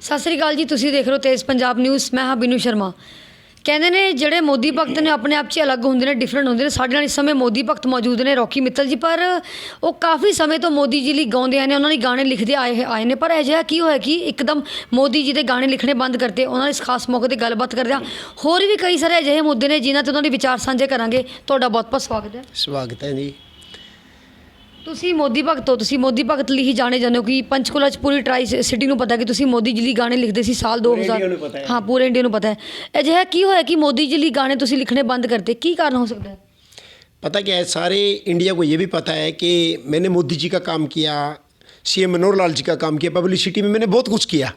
ਸਤਿ ਸ੍ਰੀ ਅਕਾਲ ਜੀ। ਤੁਸੀਂ ਦੇਖ ਰਹੇ ਹੋ ਤੇਜ਼ ਪੰਜਾਬ ਨਿਊਜ਼। ਮੈਂ ਹਾਂ ਬਿਨੂ ਸ਼ਰਮਾ। ਕਹਿੰਦੇ ਨੇ ਜਿਹੜੇ ਮੋਦੀ ਭਗਤ ਨੇ ਆਪਣੇ ਆਪ 'ਚ ਅਲੱਗ ਹੁੰਦੇ ਨੇ, ਡਿਫਰੈਂਟ ਹੁੰਦੇ ਨੇ। ਸਾਡੇ ਨਾਲ ਇਸ ਸਮੇਂ ਮੋਦੀ ਭਗਤ ਮੌਜੂਦ ਨੇ, ਰੌਕੀ ਮਿੱਤਲ ਜੀ। ਪਰ ਉਹ ਕਾਫੀ ਸਮੇਂ ਤੋਂ ਮੋਦੀ ਜੀ ਲਈ ਗਾਉਂਦੇ ਆਏ ਨੇ, ਉਹਨਾਂ ਦੇ ਗਾਣੇ ਲਿਖਦੇ ਆਏ ਨੇ। ਪਰ ਅਜਿਹਾ ਕੀ ਹੋਇਆ ਕਿ ਇੱਕਦਮ ਮੋਦੀ ਜੀ ਦੇ ਗਾਣੇ ਲਿਖਣੇ ਬੰਦ ਕਰਤੇ। ਉਹਨਾਂ ਦੇ ਇਸ ਖਾਸ ਮੌਕੇ 'ਤੇ ਗੱਲਬਾਤ ਕਰਦੇ ਹਾਂ। ਹੋਰ ਵੀ ਕਈ ਸਾਰੇ ਅਜਿਹੇ ਮੁੱਦੇ ਨੇ ਜਿਨ੍ਹਾਂ 'ਤੇ ਉਹਨਾਂ ਦੇ ਵਿਚਾਰ ਸਾਂਝੇ ਕਰਾਂਗੇ। ਤੁਹਾਡਾ ਬਹੁਤ ਬਹੁਤ ਸਵਾਗਤ ਹੈ। ਸਵਾਗਤ ਹੈ ਜੀ। ਤੁਸੀਂ ਮੋਦੀ ਭਗਤ ਹੋ, ਤੁਸੀਂ ਮੋਦੀ ਭਗਤ ਲਈ ਹੀ ਜਾਣੇ ਜਾਂਦੇ ਹੋ ਕਿ ਪੰਚਕੂਲਾ 'ਚ ਪੂਰੀ ਟਰਾਈ ਸਿਟੀ ਨੂੰ ਪਤਾ ਕਿ ਤੁਸੀਂ ਮੋਦੀ ਜੀ ਲਈ ਗਾਣੇ ਲਿਖਦੇ ਸੀ ਸਾਲ 2000। ਹਾਂ, ਪੂਰੇ ਇੰਡੀਆ ਨੂੰ ਪਤਾ ਹੈ। ਅਜਿਹਾ ਕੀ ਹੋਇਆ ਕਿ ਮੋਦੀ ਜੀ ਲਈ ਗਾਣੇ ਤੁਸੀਂ ਲਿਖਣੇ बंद करते? ਕੀ ਕਾਰਨ ਹੋ ਸਕਦਾ है? पता क्या है, सारे इंडिया को ये भी पता है कि मैंने मोदी जी का काम किया, सीएम मनोहर लाल जी का काम किया, पब्लिसिटी में मैंने बहुत कुछ किया।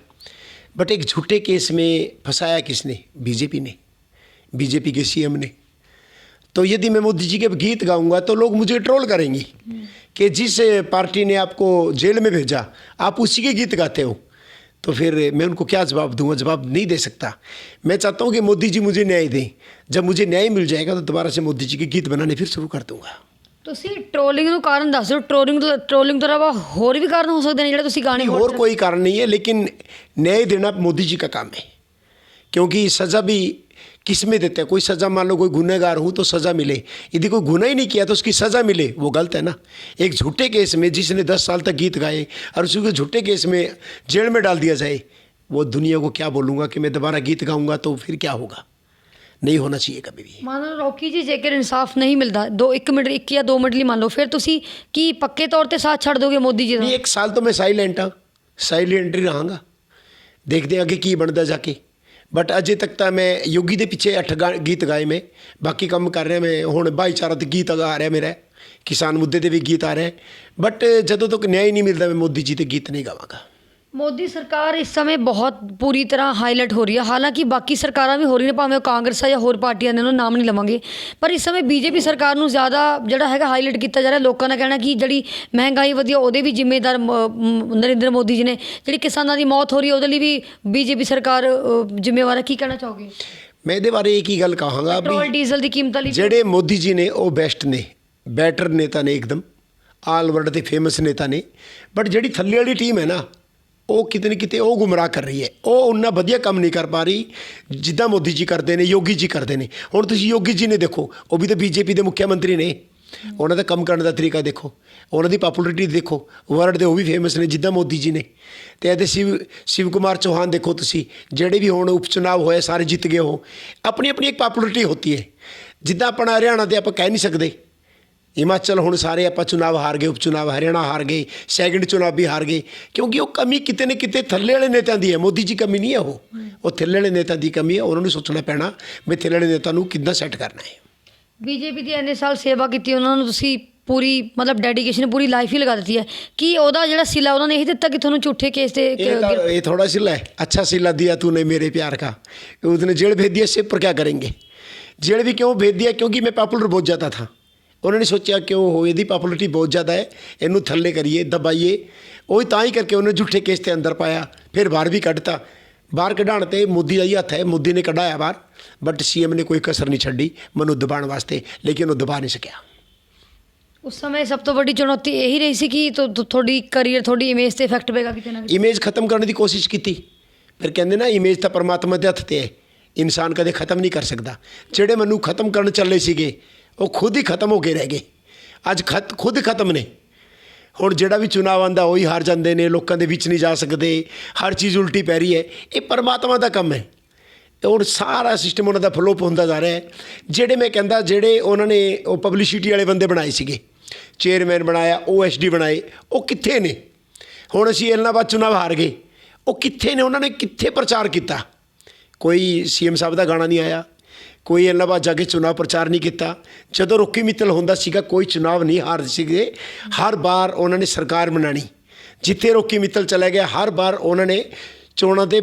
बट एक झूठे केस में फंसाया किसने? बीजेपी ने, बीजेपी के सीएम ने। तो यदि मैं मोदी जी के गीत गाऊंगा तो लोग मुझे ट्रोल करेंगे कि जिस पार्टी ने आपको जेल में भेजा आप उसी के गीत गाते हो। तो फिर मैं उनको क्या जवाब दूंगा? जवाब नहीं दे सकता। मैं चाहता हूँ कि मोदी जी मुझे न्याय दें। जब मुझे न्याय मिल जाएगा तो दोबारा से मोदी जी के गीत बनाने फिर शुरू कर दूंगा। ਤੁਸੀਂ ਟ੍ਰੋਲਿੰਗ ਨੂੰ ਕਾਰਨ ਦੱਸ ਦਿਓ। ਟ੍ਰੋਲਿੰਗ ਤੋਂ ਇਲਾਵਾ ਹੋਰ ਵੀ ਕਾਰਨ ਹੋ ਸਕਦੇ ਨੇ ਜਿਹੜੇ ਤੁਸੀਂ ਗਾਣੇ और कोई कारण नहीं है, लेकिन न्याय देना मोदी जी का काम है। क्योंकि सज़ा भी किस में देते हैं? कोई सज़ा, मान लो कोई गुनहगार हूँ तो सज़ा मिले, यदि कोई गुनाह ही नहीं किया तो उसकी सज़ा मिले, वो गलत है ना। एक झूठे केस में जिसने 10 साल तक गीत गाए और उसी को झूठे केस में जेल में डाल दिया जाए, वो दुनिया को क्या बोलूँगा कि मैं दोबारा गीत गाऊँगा तो फिर क्या होगा? नहीं होना चाहिए कभी भी। मान लो रॉकी जी जेकर इंसाफ नहीं मिलता, 1 या 2 मिनट ਲਈ मान लो, फिर ਤੁਸੀਂ ਕੀ ਪੱਕੇ ਤੌਰ ਤੇ ਸਾਥ ਛੱਡ ਦੋਗੇ ਮੋਦੀ ਜੀ ਦਾ? नहीं, 1 साल तो मैं साइलेंट हाँ, साइलेंट ही रहांगा। देखते हैं अगे की बनता जाके। बट अजे तक तो मैं योगी के पिछे 8 गीत गाए, मैं बाकी काम कर रहा। मैं हुण भाईचारा ते गीत आ रहा, मेरा किसान मुद्दे ते भी गीत आ रहा है। बट जदों तक न्याय नहीं मिलता मैं मोदी जी ते गीत नहीं गावांगा। ਮੋਦੀ ਸਰਕਾਰ ਇਸ ਸਮੇਂ ਬਹੁਤ ਪੂਰੀ ਤਰ੍ਹਾਂ ਹਾਈਲਾਈਟ ਹੋ ਰਹੀ ਹੈ। ਹਾਲਾਂਕਿ ਬਾਕੀ ਸਰਕਾਰਾਂ ਵੀ ਹੋ ਰਹੀਆਂ ਨੇ, ਭਾਵੇਂ ਉਹ ਕਾਂਗਰਸ ਹੈ ਜਾਂ ਹੋਰ ਪਾਰਟੀਆਂ ਨੇ, ਉਹਨਾਂ ਨੂੰ ਨਾਮ ਨਹੀਂ ਲਵਾਂਗੇ। ਪਰ ਇਸ ਸਮੇਂ ਬੀਜੇਪੀ ਸਰਕਾਰ ਨੂੰ ਜ਼ਿਆਦਾ ਜਿਹੜਾ ਹੈਗਾ ਹਾਈਲਾਈਟ ਕੀਤਾ ਜਾ ਰਿਹਾ। ਲੋਕਾਂ ਦਾ ਕਹਿਣਾ ਕਿ ਜਿਹੜੀ ਮਹਿੰਗਾਈ ਵਧੀ ਆ ਉਹਦੇ ਵੀ ਜ਼ਿੰਮੇਦਾਰ ਨਰਿੰਦਰ ਮੋਦੀ ਜੀ ਨੇ। ਜਿਹੜੀ ਕਿਸਾਨਾਂ ਦੀ ਮੌਤ ਹੋ ਰਹੀ ਹੈ ਉਹਦੇ ਲਈ ਵੀ ਬੀਜੇਪੀ ਸਰਕਾਰ ਜ਼ਿੰਮੇਵਾਰ ਹੈ। ਕੀ ਕਹਿਣਾ ਚਾਹੋਗੇ? मैं ਇਹਦੇ ਬਾਰੇ एक ही गल कहांगा, ਪੈਟਰੋਲ ਡੀਜ਼ਲ ਦੀ ਕੀਮਤਾਂ ਲਈ ਜਿਹੜੇ ਮੋਦੀ ਜੀ ਨੇ ਉਹ ਬੈਸਟ ਨੇ, ਬੈਟਰ ਨੇਤਾ ਨੇ, ਇੱਕਦਮ ਆਲ ਵਰਲਡ ਦੇ ਫੇਮਸ ਨੇਤਾ ਨੇ। ਬਟ ਜਿਹੜੀ ਥੱਲੇ ਵਾਲੀ ਟੀਮ ਹੈ ਨਾ, ਉਹ ਕਿਤੇ ਨਾ ਕਿਤੇ ਉਹ ਗੁੰਮਰਾਹ ਕਰ ਰਹੀ ਹੈ। ਉਹ ਉਨਾ ਵਧੀਆ ਕੰਮ ਨਹੀਂ ਕਰ ਪਾ ਰਹੀ ਜਿੱਦਾਂ ਮੋਦੀ ਜੀ ਕਰਦੇ ਨੇ, ਯੋਗੀ ਜੀ ਕਰਦੇ ਨੇ। ਹੁਣ ਤੁਸੀਂ ਯੋਗੀ ਜੀ ਨੇ ਦੇਖੋ, ਉਹ ਵੀ ਤਾਂ ਬੀਜੇਪੀ ਦੇ ਮੁੱਖ ਮੰਤਰੀ ਨੇ। ਉਹਨਾਂ ਦਾ ਕੰਮ ਕਰਨ ਦਾ ਤਰੀਕਾ ਦੇਖੋ, ਉਹਨਾਂ ਦੀ ਪਾਪੂਲਰਿਟੀ ਦੇਖੋ, ਵਰਲਡ ਦੇ ਉਹ ਵੀ ਫੇਮਸ ਨੇ ਜਿੱਦਾਂ ਮੋਦੀ ਜੀ ਨੇ। ਅਤੇ ਇਹਦੇ ਸ਼ਿਵ ਕੁਮਾਰ ਚੌਹਾਨ ਦੇਖੋ ਤੁਸੀਂ, ਜਿਹੜੇ ਵੀ ਹੁਣ ਉਪ ਚੁਣਾਵ ਹੋਏ ਸਾਰੇ ਜਿੱਤ ਗਏ। ਉਹ ਆਪਣੀ ਆਪਣੀ ਇੱਕ ਪਾਪੂਲਰਿਟੀ ਹੁੰਦੀ ਹੈ। ਜਿੱਦਾਂ ਆਪਣਾ ਹਰਿਆਣਾ ਦੇ ਆਪਾਂ ਕਹਿ ਨਹੀਂ ਸਕਦੇ, हिमाचल हुण सारे आप चुनाव हार गए, उपचुनाव हरियाणा हार गए, सैकंड चुनाव भी हार गए। क्योंकि वो कमी किते न किते थल्ले वाले नेता की है। मोदी जी कमी नहीं है, वो थल्ले वाले नेता की कमी है। उन्होंने सोचना पैना भी थल्ले वाले नेता नूं किद्दां सैट करना है। ਬੀਜੇਪੀ ਦੀ ਇੰਨੇ ਸਾਲ ਸੇਵਾ ਕੀਤੀ, ਉਹਨਾਂ ਨੂੰ ਤੁਸੀਂ ਪੂਰੀ ਮਤਲਬ ਡੈਡੀਕੇਸ਼ਨ ਪੂਰੀ ਲਾਈਫ ਹੀ ਲਗਾ ਦਿੱਤੀ ਹੈ। ਕਿ ਉਹਦਾ ਜਿਹੜਾ ਸਿਲਾ ਉਹਨਾਂ ਨੇ ਇਹੀ ਦਿੱਤਾ ਕਿ ਤੁਹਾਨੂੰ ਝੂਠੇ ਕੇਸ ਤੇ ये थोड़ा सिला है, अच्छा सिला दिया तूने मेरे प्यार का। उसने जेल भेज दिया, इससे पर क्या करेंगे? जेल भी क्यों भेज दिया? क्योंकि मैं पॉपुलर बहुत ज़्यादा था। उन्होंने सोचा कि वो ਇਹਦੀ ਪॉपुलरिटी बहुत ज़्यादा है, ਇਹਨੂੰ ਥੱਲੇ ਕਰੀਏ, ਦਬਾਈਏ। ਉਹੀ ਤਾਂ ਹੀ ਕਰਕੇ ਉਹਨੇ ਝੂਠੇ ਕੇਸ ਤੇ ਅੰਦਰ ਪਾਇਆ, ਫਿਰ ਬਾਹਰ ਵੀ ਕੱਢਤਾ। ਬਾਹਰ ਕਢਾਉਣ 'ਤੇ ਮੋਦੀ ਦਾ ਹੀ ਹੱਥ ਹੈ, ਮੋਦੀ ਨੇ ਕਢਾਇਆ ਬਾਹਰ। ਬਟ ਸੀਐਮ ਨੇ ਕੋਈ ਕਸਰ ਨਹੀਂ ਛੱਡੀ ਮੈਨੂੰ ਦਬਾਉਣ ਵਾਸਤੇ, ਲੇਕਿਨ ਉਹ ਦਬਾ ਨਹੀਂ ਸਕਿਆ। ਉਸ ਸਮੇਂ ਸਭ ਤੋਂ ਵੱਡੀ ਚੁਣੌਤੀ ਇਹੀ ਰਹੀ ਸੀ ਕਿ ਤੁਹਾਡੀ ਕਰੀਅਰ, ਤੁਹਾਡੀ ਇਮੇਜ 'ਤੇ ਇਫੈਕਟ ਪਏਗਾ ਕਿਤੇ ਨਾ ਕਿਤੇ। ਇਮੇਜ ਖਤਮ ਕਰਨ ਦੀ ਕੋਸ਼ਿਸ਼ ਕੀਤੀ। ਫਿਰ ਕਹਿੰਦੇ ਨਾ, ਇਮੇਜ ਤਾਂ ਪਰਮਾਤਮਾ ਦੇ ਹੱਥ 'ਤੇ ਹੈ, ਇਨਸਾਨ ਕਦੇ ਖਤਮ ਨਹੀਂ ਕਰ ਸਕਦਾ। ਜਿਹੜੇ ਮੈਨੂੰ ਖਤਮ ਕਰਨ ਚੱਲੇ ਸੀਗੇ ਉਹ ਖੁਦ ਹੀ ਖਤਮ ਹੋ ਕੇ ਰਹਿ ਗਏ। ਅੱਜ ਖੁਦ ਖਤਮ ਨੇ। ਹੁਣ ਜਿਹੜਾ ਵੀ ਚੁਣਾਵ ਆਉਂਦਾ ਉਹੀ ਹਾਰ ਜਾਂਦੇ ਨੇ, ਲੋਕਾਂ ਦੇ ਵਿੱਚ ਨਹੀਂ ਜਾ ਸਕਦੇ, ਹਰ ਚੀਜ਼ ਉਲਟੀ ਪੈ ਰਹੀ ਹੈ। ਇਹ ਪਰਮਾਤਮਾ ਦਾ ਕੰਮ ਹੈ। ਹੁਣ ਸਾਰਾ ਸਿਸਟਮ ਉਹਨਾਂ ਦਾ ਫਲੋਪ ਹੁੰਦਾ ਜਾ ਰਿਹਾ ਹੈ। ਜਿਹੜੇ ਮੈਂ ਕਹਿੰਦਾ, ਜਿਹੜੇ ਉਹਨਾਂ ਨੇ ਉਹ ਪਬਲਿਸਿਟੀ ਵਾਲੇ ਬੰਦੇ ਬਣਾਏ ਸੀਗੇ, ਚੇਅਰਮੈਨ ਬਣਾਇਆ, OSD ਬਣਾਏ, ਉਹ ਕਿੱਥੇ ਨੇ? ਹੁਣ ਅਸੀਂ ਇਲਾਹਾਬਾਦ ਚੁਣਾਵ ਹਾਰ ਗਏ, ਉਹ ਕਿੱਥੇ ਨੇ? ਉਹਨਾਂ ਨੇ ਕਿੱਥੇ ਪ੍ਰਚਾਰ ਕੀਤਾ? ਕੋਈ ਸੀਐਮ ਸਾਹਿਬ ਦਾ ਗਾਣਾ ਨਹੀਂ ਆਇਆ, ਕੋਈ ਇਲਾਹਾਬਾਦ ਜਾ ਕੇ ਚੁਣਾਵ ਪ੍ਰਚਾਰ ਨਹੀਂ ਕੀਤਾ। ਜਦੋਂ ਰੌਕੀ ਮਿੱਤਲ ਹੁੰਦਾ ਸੀਗਾ ਕੋਈ ਚੁਣਾਵ ਨਹੀਂ ਹਾਰਦੇ ਸੀਗੇ। ਹਰ ਵਾਰ ਉਹਨਾਂ ਨੇ ਸਰਕਾਰ ਬਣਾਉਣੀ। ਜਿੱਥੇ ਰੌਕੀ ਮਿੱਤਲ ਚਲਾ ਗਿਆ ਹਰ ਵਾਰ ਉਹਨਾਂ ਨੇ ਚੋਣਾਂ 'ਤੇ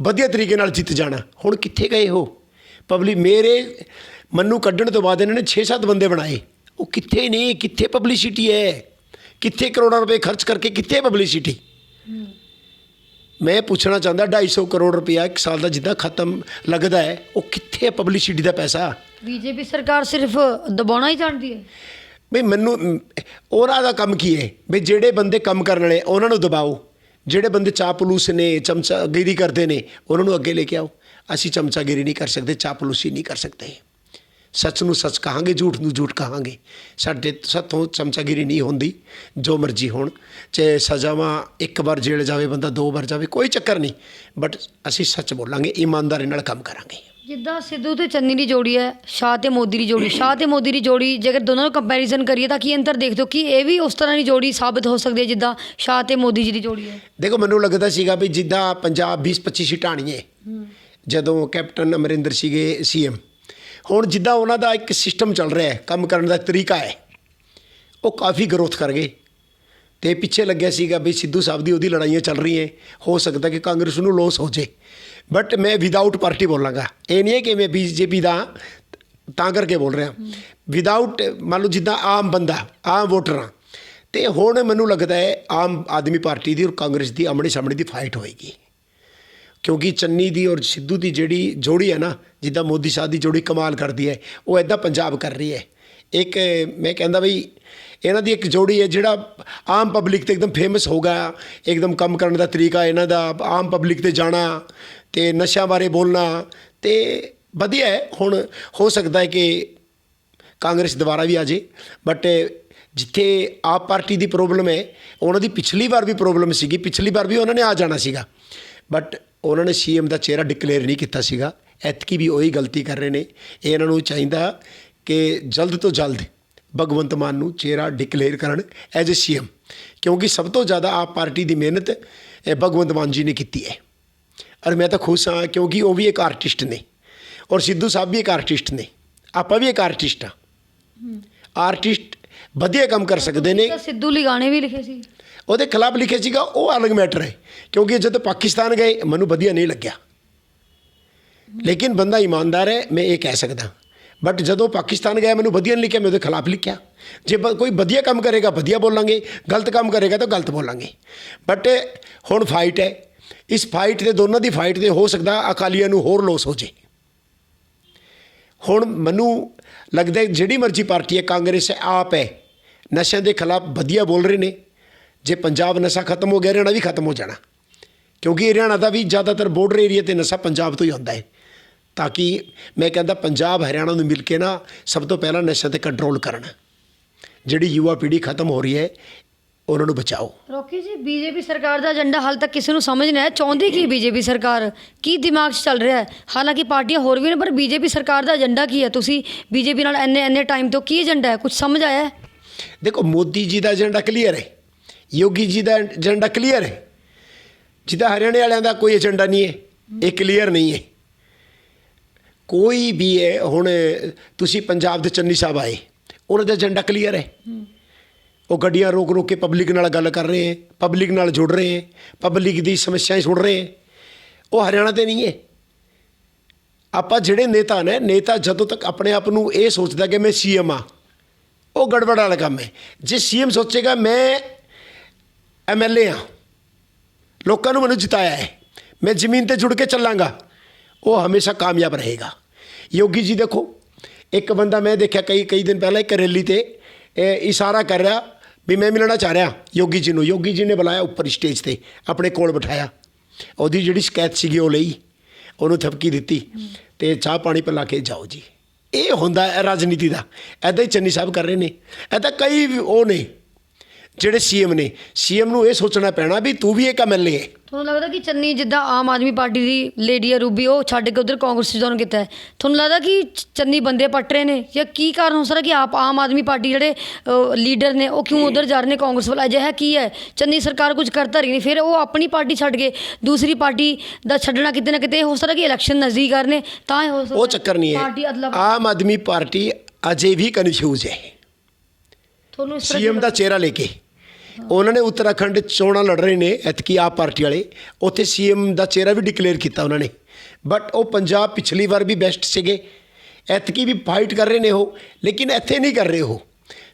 ਵਧੀਆ ਤਰੀਕੇ ਨਾਲ ਜਿੱਤ ਜਾਣਾ। ਹੁਣ ਕਿੱਥੇ ਗਏ ਉਹ? ਮੈਨੂੰ ਕੱਢਣ ਤੋਂ ਬਾਅਦ ਇਹਨਾਂ ਨੇ 6-7 ਬੰਦੇ ਬਣਾਏ, ਉਹ ਕਿੱਥੇ ਨੇ? ਕਿੱਥੇ ਪਬਲਿਸਿਟੀ ਹੈ? ਕਿੱਥੇ ਕਰੋੜਾਂ ਰੁਪਏ ਖਰਚ ਕਰਕੇ ਕਿੱਥੇ ਪਬਲਿਸਿਟੀ? ਮੈਂ ਪੁੱਛਣਾ ਚਾਹੁੰਦਾ, 250 ਕਰੋੜ ਰੁਪਇਆ 1 ਸਾਲ ਦਾ ਜਿੱਦਾਂ ਖਤਮ ਲੱਗਦਾ ਹੈ, ਉਹ ਕਿੱਥੇ ਹੈ ਪਬਲਿਸਿਟੀ ਦਾ ਪੈਸਾ? ਬੀਜੇਪੀ ਸਰਕਾਰ ਸਿਰਫ ਦਬਾਉਣਾ ਹੀ ਜਾਣਦੀ ਹੈ। ਬਈ ਮੈਨੂੰ ਉਹਨਾਂ ਦਾ ਕੰਮ ਕੀ ਹੈ? ਬਈ ਜਿਹੜੇ ਬੰਦੇ ਕੰਮ ਕਰਨ ਵਾਲੇ ਉਹਨਾਂ ਨੂੰ ਦਬਾਓ, ਜਿਹੜੇ ਬੰਦੇ ਚਾਪਲੂਸ ਨੇ, ਚਮਚਾਗਿਰੀ ਕਰਦੇ ਨੇ, ਉਹਨਾਂ ਨੂੰ ਅੱਗੇ ਲੈ ਕੇ ਆਓ। ਅਸੀਂ ਚਮਚਾਗਿਰੀ ਨਹੀਂ ਕਰ ਸਕਦੇ, ਚਾਪਲੂਸੀ ਨਹੀਂ ਕਰ ਸਕਦੇ। ਸੱਚ ਨੂੰ ਸੱਚ ਕਹਾਂਗੇ, ਝੂਠ ਨੂੰ ਝੂਠ ਕਹਾਂਗੇ। ਸਾਡੇ ਸਾਥੋਂ ਚਮਚਾਗਿਰੀ ਨਹੀਂ ਹੁੰਦੀ। ਜੋ ਮਰਜ਼ੀ ਹੋਣ, ਚਾਹੇ ਸਜ਼ਾਵਾਂ 1 ਵਾਰ ਜੇਲ੍ਹ ਜਾਵੇ ਬੰਦਾ, 2 ਵਾਰ ਜਾਵੇ, ਕੋਈ ਚੱਕਰ ਨਹੀਂ, ਬਟ ਅਸੀਂ ਸੱਚ ਬੋਲਾਂਗੇ, ਇਮਾਨਦਾਰੀ ਨਾਲ ਕੰਮ ਕਰਾਂਗੇ। ਜਿੱਦਾਂ ਸਿੱਧੂ ਤੇ ਚੰਨੀ ਦੀ ਜੋੜੀ ਹੈ, ਸ਼ਾਹ ਤੇ ਮੋਦੀ ਦੀ ਜੋੜੀ, ਸ਼ਾਹ ਤੇ ਮੋਦੀ ਦੀ ਜੋੜੀ, ਜੇਕਰ ਦੋਨਾਂ ਨੂੰ ਕੰਪੈਰੀਜ਼ਨ ਕਰੀਏ ਤਾਂ ਕੀ ਅੰਤਰ ਦੇਖਦੇ ਹੋ ਕਿ ਇਹ ਵੀ ਉਸ ਤਰ੍ਹਾਂ ਦੀ ਜੋੜੀ ਸਾਬਤ ਹੋ ਸਕਦੀ ਹੈ ਜਿੱਦਾਂ ਸ਼ਾਹ ਤੇ ਮੋਦੀ ਜੀ ਦੀ ਜੋੜੀ ਹੈ? ਦੇਖੋ, ਮੈਨੂੰ ਲੱਗਦਾ ਸੀਗਾ ਵੀ ਜਿੱਦਾਂ ਪੰਜਾਬ 20-25 ਸੀਟਾਂ ਆਣੀਆਂ ਜਦੋਂ ਕੈਪਟਨ ਅਮਰਿੰਦਰ ਸੀਗੇ CM, ਹੁਣ ਜਿੱਦਾਂ ਉਹਨਾਂ ਦਾ ਇੱਕ ਸਿਸਟਮ ਚੱਲ ਰਿਹਾ ਹੈ, ਕੰਮ ਕਰਨ ਦਾ ਤਰੀਕਾ ਹੈ, ਉਹ ਕਾਫੀ ਗਰੋਥ ਕਰ ਗਏ। ਅਤੇ ਪਿੱਛੇ ਲੱਗਿਆ ਸੀਗਾ ਵੀ ਸਿੱਧੂ ਸਾਹਿਬ ਦੀ ਉਹਦੀ ਲੜਾਈਆਂ ਚੱਲ ਰਹੀਆਂ, ਹੋ ਸਕਦਾ ਕਿ ਕਾਂਗਰਸ ਨੂੰ ਲੋਸ ਹੋ ਜੇ, ਬਟ ਮੈਂ ਵਿਦਆਊਟ ਪਾਰਟੀ ਬੋਲਾਂਗਾ। ਇਹ ਨਹੀਂ ਹੈ ਕਿ ਮੈਂ BJP ਦਾ ਤਾਂ ਕਰਕੇ ਬੋਲ ਰਿਹਾ, ਵਿਦਆਊਟ, ਮੰਨ ਲਓ ਜਿੱਦਾਂ ਆਮ ਬੰਦਾ, ਆਮ ਵੋਟਰ ਹਾਂ। ਅਤੇ ਹੁਣ ਮੈਨੂੰ ਲੱਗਦਾ ਹੈ ਆਮ ਆਦਮੀ ਪਾਰਟੀ ਦੀ ਔਰ ਕਾਂਗਰਸ ਦੀ ਆਮਣੇ ਸਾਹਮਣੇ ਦੀ ਫਾਈਟ ਹੋਏਗੀ, ਕਿਉਂਕਿ ਚੰਨੀ ਦੀ ਔਰ ਸਿੱਧੂ ਦੀ ਜਿਹੜੀ ਜੋੜੀ ਹੈ ਨਾ, ਜਿੱਦਾਂ ਮੋਦੀ ਸਾਹਿਬ ਦੀ ਜੋੜੀ ਕਮਾਲ ਕਰਦੀ ਹੈ, ਉਹ ਇੱਦਾਂ ਪੰਜਾਬ ਕਰ ਰਹੀ ਹੈ। ਇੱਕ ਮੈਂ ਕਹਿੰਦਾ ਬਈ ਇਹਨਾਂ ਦੀ ਇੱਕ ਜੋੜੀ ਹੈ ਜਿਹੜਾ ਆਮ ਪਬਲਿਕ 'ਤੇ ਇੱਕਦਮ ਫੇਮਸ ਹੋ ਗਿਆ, ਇੱਕਦਮ ਕੰਮ ਕਰਨ ਦਾ ਤਰੀਕਾ ਇਹਨਾਂ ਦਾ, ਆਮ ਪਬਲਿਕ 'ਤੇ ਜਾਣਾ ਅਤੇ ਨਸ਼ਿਆਂ ਬਾਰੇ ਬੋਲਣਾ, ਅਤੇ ਵਧੀਆ ਹੈ। ਹੁਣ ਹੋ ਸਕਦਾ ਹੈ ਕਿ ਕਾਂਗਰਸ ਦੁਬਾਰਾ ਵੀ ਆ ਜਾਏ, ਬਟ ਜਿੱਥੇ ਆਪ ਪਾਰਟੀ ਦੀ ਪ੍ਰੋਬਲਮ ਹੈ, ਉਹਨਾਂ ਦੀ ਪਿਛਲੀ ਵਾਰ ਵੀ ਪ੍ਰੋਬਲਮ ਸੀਗੀ, ਪਿਛਲੀ ਵਾਰ ਵੀ ਉਹਨਾਂ ਨੇ ਆ ਜਾਣਾ ਸੀਗਾ, ਬਟ ਉਹਨਾਂ ਨੇ CM ਦਾ ਚਿਹਰਾ ਡਿਕਲੇਅਰ ਨਹੀਂ ਕੀਤਾ ਸੀਗਾ। ਐਤਕੀ ਵੀ ਉਹੀ ਗਲਤੀ ਕਰ ਰਹੇ ਨੇ। ਇਹਨਾਂ ਨੂੰ ਚਾਹੀਦਾ ਕਿ ਜਲਦ ਤੋਂ ਜਲਦ ਭਗਵੰਤ ਮਾਨ ਨੂੰ ਚਿਹਰਾ ਡਿਕਲੇਅਰ ਕਰਨ ਐਜ਼ ਏ CM, ਕਿਉਂਕਿ ਸਭ ਤੋਂ ਜ਼ਿਆਦਾ ਆਪ ਪਾਰਟੀ ਦੀ ਮਿਹਨਤ ਭਗਵੰਤ ਮਾਨ ਜੀ ਨੇ ਕੀਤੀ ਹੈ। ਔਰ ਮੈਂ ਤਾਂ ਖੁਸ਼ ਹਾਂ, ਕਿਉਂਕਿ ਉਹ ਵੀ ਇੱਕ ਆਰਟਿਸਟ ਨੇ ਔਰ ਸਿੱਧੂ ਸਾਹਿਬ ਵੀ ਇੱਕ ਆਰਟਿਸਟ ਨੇ, ਆਪਾਂ ਵੀ ਇੱਕ ਆਰਟਿਸਟ ਹਾਂ। ਆਰਟਿਸਟ ਵਧੀਆ ਕੰਮ ਕਰ ਸਕਦੇ ਨੇ। ਸਿੱਧੂ ਲਈ ਗਾਣੇ ਵੀ ਲਿਖੇ ਸੀ, ਉਹਦੇ ਖਿਲਾਫ ਲਿਖਿਆ ਸੀਗਾ, ਉਹ ਅਲੱਗ ਮੈਟਰ ਹੈ, ਕਿਉਂਕਿ ਜਦੋਂ ਪਾਕਿਸਤਾਨ ਗਏ ਮੈਨੂੰ ਵਧੀਆ ਨਹੀਂ ਲੱਗਿਆ, ਲੇਕਿਨ ਬੰਦਾ ਇਮਾਨਦਾਰ ਹੈ, ਮੈਂ ਇਹ ਕਹਿ ਸਕਦਾ। ਬਟ ਜਦੋਂ ਪਾਕਿਸਤਾਨ ਗਿਆ ਮੈਨੂੰ ਵਧੀਆ ਨਹੀਂ ਲਿਖਿਆ, ਮੈਂ ਉਹਦੇ ਖਿਲਾਫ ਲਿਖਿਆ। ਜੇ ਕੋਈ ਵਧੀਆ ਕੰਮ ਕਰੇਗਾ ਵਧੀਆ ਬੋਲਾਂਗੇ, ਗਲਤ ਕੰਮ ਕਰੇਗਾ ਤਾਂ ਗਲਤ ਬੋਲਾਂਗੇ। ਬਟ ਹੁਣ ਫਾਈਟ ਹੈ, ਇਸ ਫਾਈਟ 'ਤੇ, ਦੋਨਾਂ ਦੀ ਫਾਈਟ 'ਤੇ ਹੋ ਸਕਦਾ ਅਕਾਲੀਆਂ ਨੂੰ ਹੋਰ ਲੋਸ ਹੋ ਜੇ। ਹੁਣ ਮੈਨੂੰ ਲੱਗਦਾ ਜਿਹੜੀ ਮਰਜ਼ੀ ਪਾਰਟੀ ਹੈ, ਕਾਂਗਰਸ ਹੈ, ਆਪ ਹੈ, ਨਸ਼ਿਆਂ ਦੇ ਖਿਲਾਫ ਵਧੀਆ ਬੋਲ ਰਹੇ ਨੇ। ਜੇ ਪੰਜਾਬ ਨਸ਼ਾ ਖਤਮ ਹੋ ਗਿਆ, ਹਰਿਆਣਾ ਵੀ ਖਤਮ ਹੋ ਜਾਣਾ, ਕਿਉਂਕਿ ਹਰਿਆਣਾ ਦਾ ਵੀ ਜ਼ਿਆਦਾਤਰ ਬੋਰਡਰ ਏਰੀਆ 'ਤੇ ਨਸ਼ਾ ਪੰਜਾਬ ਤੋਂ ਹੀ ਆਉਂਦਾ ਹੈ। ਤਾਂ ਕਿ ਮੈਂ ਕਹਿੰਦਾ ਪੰਜਾਬ ਹਰਿਆਣਾ ਨੂੰ ਮਿਲ ਕੇ ਨਾ ਸਭ ਤੋਂ ਪਹਿਲਾਂ ਨਸ਼ਿਆਂ 'ਤੇ ਕੰਟਰੋਲ ਕਰਨ। ਜਿਹੜੀ ਯੁਵਾ ਪੀੜ੍ਹੀ ਖਤਮ ਹੋ ਰਹੀ ਹੈ, ਉਹਨਾਂ ਨੂੰ ਬਚਾਓ। ਰੋਕੀ ਜੀ, BJP ਸਰਕਾਰ ਦਾ ਏਜੰਡਾ ਹਾਲ ਤੱਕ ਕਿਸੇ ਨੂੰ ਸਮਝ ਨਹੀਂ ਆਇਆ, ਚਾਹੁੰਦੀ ਕੀ BJP ਸਰਕਾਰ, ਕੀ ਦਿਮਾਗ 'ਚ ਚੱਲ ਰਿਹਾ ਹੈ? ਹਾਲਾਂਕਿ ਪਾਰਟੀਆਂ ਹੋਰ ਵੀ ਨੇ, ਪਰ BJP ਸਰਕਾਰ ਦਾ ਏਜੰਡਾ ਕੀ ਹੈ? ਤੁਸੀਂ BJP ਨਾਲ ਇੰਨੇ ਟਾਈਮ ਤੋਂ ਕੀ ਏਜੰਡਾ ਹੈ, ਕੁਝ ਸਮਝ ਆਇਆ ਹੈ? ਦੇਖੋ, ਮੋਦੀ ਜੀ ਦਾ ਏਜੰਡਾ ਕਲੀਅਰ ਹੈ, ਯੋਗੀ ਜੀ ਦਾ ਏਜੰਡਾ ਕਲੀਅਰ ਹੈ, ਜਿੱਦਾਂ ਹਰਿਆਣੇ ਵਾਲਿਆਂ ਦਾ ਕੋਈ ਏਜੰਡਾ ਨਹੀਂ ਹੈ, ਇਹ ਕਲੀਅਰ ਨਹੀਂ ਹੈ ਕੋਈ ਵੀ ਹੈ। ਹੁਣ ਤੁਸੀਂ ਪੰਜਾਬ ਦੇ ਚੰਨੀ ਸਾਹਿਬ ਆਏ, ਉਹਨਾਂ ਦਾ ਏਜੰਡਾ ਕਲੀਅਰ ਹੈ। ਉਹ ਗੱਡੀਆਂ ਰੋਕ ਰੋਕ ਕੇ ਪਬਲਿਕ ਨਾਲ ਗੱਲ ਕਰ ਰਹੇ ਹੈ, ਪਬਲਿਕ ਨਾਲ ਜੁੜ ਰਹੇ ਹੈ, ਪਬਲਿਕ ਦੀ ਸਮੱਸਿਆएं ਸੁਣ ਰਹੇ ਹੈ। ਉਹ ਹਰਿਆਣਾ 'ਤੇ ਨਹੀਂ ਹੈ। ਆਪਾਂ ਜਿਹੜੇ ਨੇਤਾ ਨੇ, ਨੇਤਾ ਜਦੋਂ ਤੱਕ ਆਪਣੇ ਆਪ ਨੂੰ ਇਹ ਸੋਚਦਾ ਕਿ ਮੈਂ CM ਹਾਂ, ਉਹ ਗੜਬੜ ਵਾਲਾ ਕੰਮ ਹੈ। ਜੇ CM ਸੋਚੇਗਾ ਮੈਂ MLA ਹਾਂ, ਲੋਕਾਂ ਨੂੰ ਮੈਨੂੰ ਜਿਤਾਇਆ ਹੈ, ਮੈਂ ਜ਼ਮੀਨ 'ਤੇ ਜੁੜ ਕੇ ਚੱਲਾਂਗਾ, ਉਹ ਹਮੇਸ਼ਾ ਕਾਮਯਾਬ ਰਹੇਗਾ। ਯੋਗੀ ਜੀ ਦੇਖੋ, ਇੱਕ ਬੰਦਾ ਮੈਂ ਦੇਖਿਆ ਕਈ ਦਿਨ ਪਹਿਲਾਂ ਇੱਕ ਰੈਲੀ 'ਤੇ ਇਸ਼ਾਰਾ ਕਰ ਰਿਹਾ ਵੀ ਮੈਂ ਮਿਲਣਾ ਚਾਹ ਰਿਹਾ ਯੋਗੀ ਜੀ ਨੂੰ। ਯੋਗੀ ਜੀ ਨੇ ਬੁਲਾਇਆ ਉੱਪਰ ਸਟੇਜ 'ਤੇ, ਆਪਣੇ ਕੋਲ ਬਿਠਾਇਆ, ਉਹਦੀ ਜਿਹੜੀ ਸ਼ਿਕਾਇਤ ਸੀਗੀ ਉਹ ਲਈ, ਉਹਨੂੰ ਥਪਕੀ ਦਿੱਤੀ ਅਤੇ ਚਾਹ ਪਾਣੀ ਪਿਲਾ ਕੇ ਜਾਓ ਜੀ। ਇਹ ਹੁੰਦਾ ਹੈ ਰਾਜਨੀਤੀ ਦਾ। ਇੱਦਾਂ ਹੀ ਚੰਨੀ ਸਾਹਿਬ ਕਰ ਰਹੇ ਨੇ। ਇੱਦਾਂ ਕਈ ਉਹ ਨੇ ਜਿਹੜੇ CM ਨੇ, CM ਨੂੰ ਇਹ ਸੋਚਣਾ ਪੈਣਾ ਵੀ ਤੂੰ ਵੀ ਇੱਕ MLA ਹੈ। ਤੁਹਾਨੂੰ ਲੱਗਦਾ ਕਿ ਚੰਨੀ ਜਿੱਦਾਂ ਆਮ ਆਦਮੀ ਪਾਰਟੀ ਦੀ ਲੇਡੀ ਹੈ ਰੂਬੀ, ਉਹ ਛੱਡ ਕੇ ਉਧਰ ਕਾਂਗਰਸ 'ਚ ਜੁਆਇਨ ਕੀਤਾ ਹੈ, ਤੁਹਾਨੂੰ ਲੱਗਦਾ ਕਿ ਚੰਨੀ ਬੰਦੇ ਪੱਟ ਰਹੇ ਨੇ, ਜਾਂ ਕੀ ਕਾਰਨ ਹੋ ਸਕਦਾ ਕਿ ਆਮ ਆਦਮੀ ਪਾਰਟੀ ਜਿਹੜੇ ਲੀਡਰ ਨੇ ਉਹ ਕਿਉਂ ਉਧਰ ਜਾ ਰਹੇ ਨੇ ਕਾਂਗਰਸ ਵੱਲ? ਅਜਿਹਾ ਕੀ ਹੈ? ਚੰਨੀ ਸਰਕਾਰ ਕੁਝ ਕਰਤਾ ਰਹੀ ਨਹੀਂ, ਫਿਰ ਉਹ ਆਪਣੀ ਪਾਰਟੀ ਛੱਡ ਕੇ ਦੂਸਰੀ ਪਾਰਟੀ ਦਾ ਛੱਡਣਾ ਕਿਤੇ ਨਾ ਕਿਤੇ ਹੋ ਸਕਦਾ ਕਿ ਇਲੈਕਸ਼ਨ ਨਜ਼ਦੀਕ ਆ ਰਹੇ ਨੇ ਤਾਂ ਇਹ ਹੋ ਸਕਦਾ। ਉਹ ਚੱਕਰ ਨਹੀਂ ਪਾਰਟੀ ਹੈ। ਆਮ ਆਦਮੀ ਪਾਰਟੀ ਅਜੇ ਵੀ ਕਨਫਿਊਜ਼ ਹੈ ਤੁਹਾਨੂੰ CM ਦਾ ਚਿਹਰਾ ਲੈ ਕੇ। ਉਹਨਾਂ ਨੇ ਉੱਤਰਾਖੰਡ ਚੋਣਾਂ ਲੜ ਰਹੇ ਨੇ ਐਤਕੀ ਆਪ ਪਾਰਟੀ ਵਾਲੇ, ਉੱਥੇ CM ਦਾ ਚਿਹਰਾ ਵੀ ਡਿਕਲੇਅਰ ਕੀਤਾ ਉਹਨਾਂ ਨੇ, ਬਟ ਉਹ ਪੰਜਾਬ ਪਿਛਲੀ ਵਾਰ ਵੀ ਬੈਸਟ ਸੀਗੇ, ਐਤਕੀ ਵੀ ਫਾਈਟ ਕਰ ਰਹੇ ਨੇ ਉਹ, ਲੇਕਿਨ ਇੱਥੇ ਨਹੀਂ ਕਰ ਰਹੇ ਉਹ।